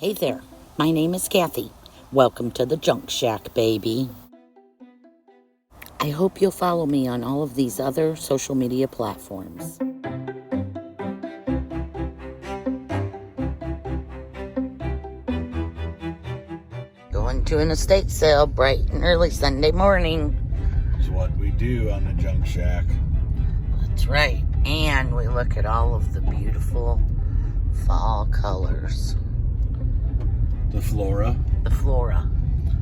Hey there, my name is Kathy. Welcome to the Junk Shack, baby. I hope you'll follow me on all of these other social media platforms. Going to an estate sale bright and early Sunday morning. It's what we do on the Junk Shack. That's right. And we look at all of the beautiful fall colors. The flora. The flora.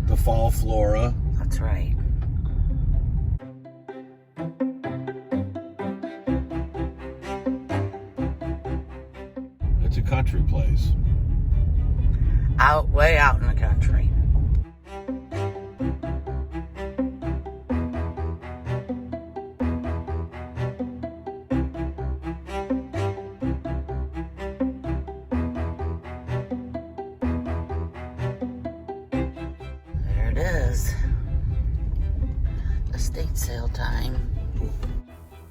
The fall flora. That's right. It's a country place. Way out in the country. There it is. Estate sale time.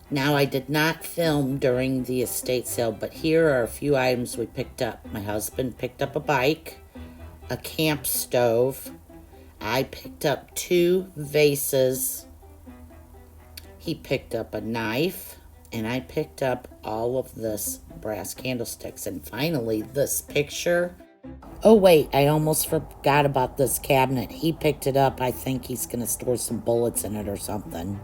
Now, I did not film during the estate sale, but here are a few items we picked up. My husband picked up a bike, a camp stove. I picked up 2 vases. He picked up a knife, and I picked up all of this brass candlesticks. And finally, this picture. Oh, wait, I almost forgot about this cabinet. He picked it up. I think he's going to store some bullets in it or something.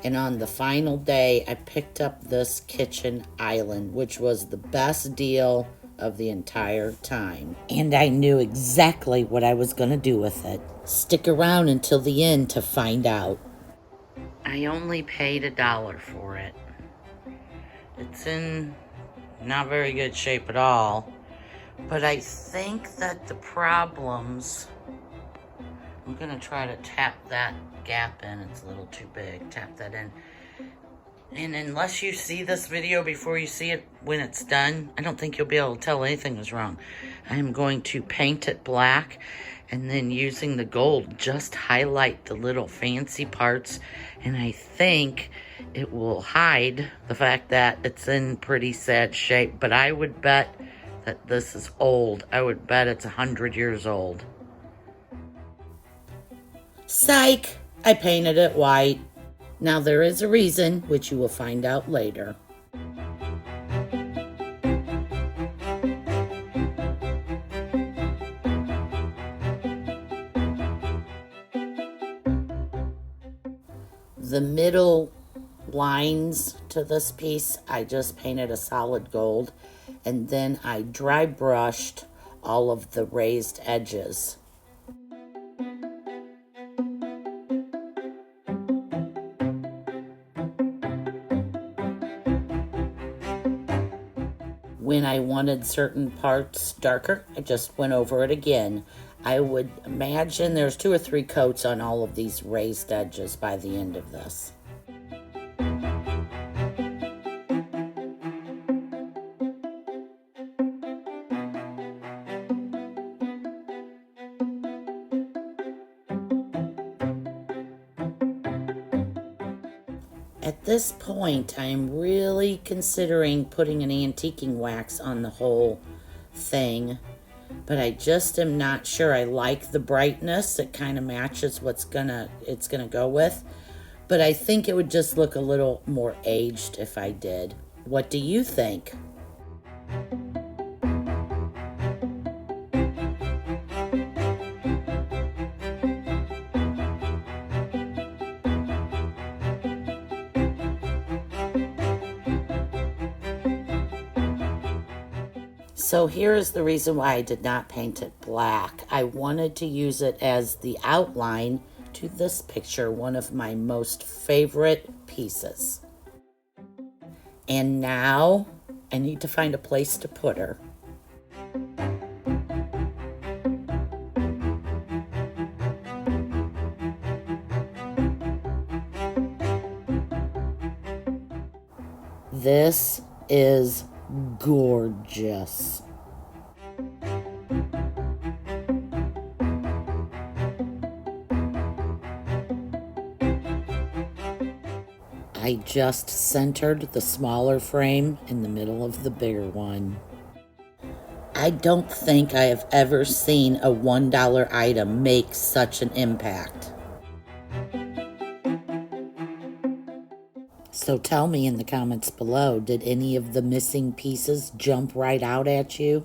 And on the final day, I picked up this kitchen island, which was the best deal of the entire time. And I knew exactly what I was going to do with it. Stick around until the end to find out. I only paid $1 for it. It's in not very good shape at all. But I think that the problems... I'm going to try to tap that gap in. It's a little too big. Tap that in. And unless you see this video before you see it when it's done, I don't think you'll be able to tell anything is wrong. I am going to paint it black and then using the gold, just highlight the little fancy parts. And I think it will hide the fact that it's in pretty sad shape. But I would bet that this is old. I would bet it's 100 years old. Psych! I painted it white. Now there is a reason, which you will find out later. The middle lines to this piece, I just painted a solid gold, and then I dry brushed all of the raised edges. When I wanted certain parts darker, I just went over it again. I would imagine there's 2 or 3 coats on all of these raised edges by the end of this. At this point, I am really considering putting an antiquing wax on the whole thing, but I just am not sure. I like the brightness. It kind of matches what's it's gonna go with, but I think it would just look a little more aged if I did. What do you think? So here is the reason why I did not paint it black. I wanted to use it as the outline to this picture, one of my most favorite pieces. And now I need to find a place to put her. This is gorgeous. I just centered the smaller frame in the middle of the bigger one. I don't think I have ever seen a $1 item make such an impact. So tell me in the comments below, did any of the missing pieces jump right out at you?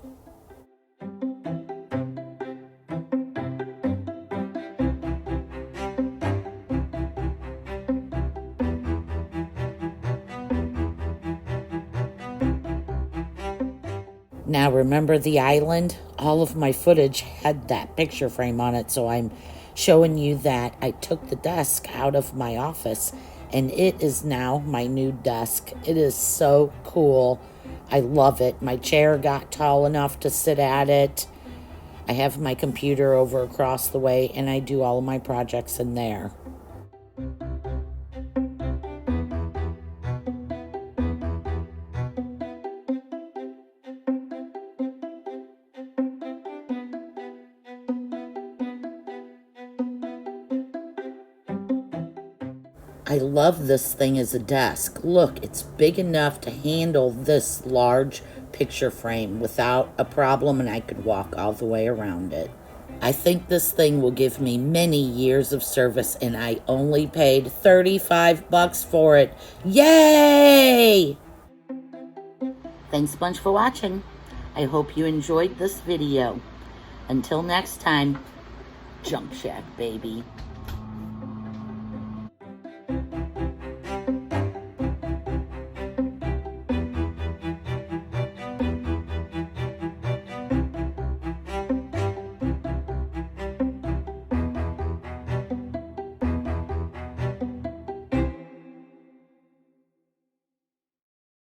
Now remember the island? All of my footage had that picture frame on it, so I'm showing you that I took the desk out of my office and it is now my new desk. It is so cool. I love it. My chair got tall enough to sit at it. I have my computer over across the way and I do all of my projects in there. I love this thing as a desk. Look, it's big enough to handle this large picture frame without a problem, and I could walk all the way around it. I think this thing will give me many years of service, and I only paid $35 for it. Yay! Thanks a bunch for watching. I hope you enjoyed this video. Until next time, Junk Shack, baby.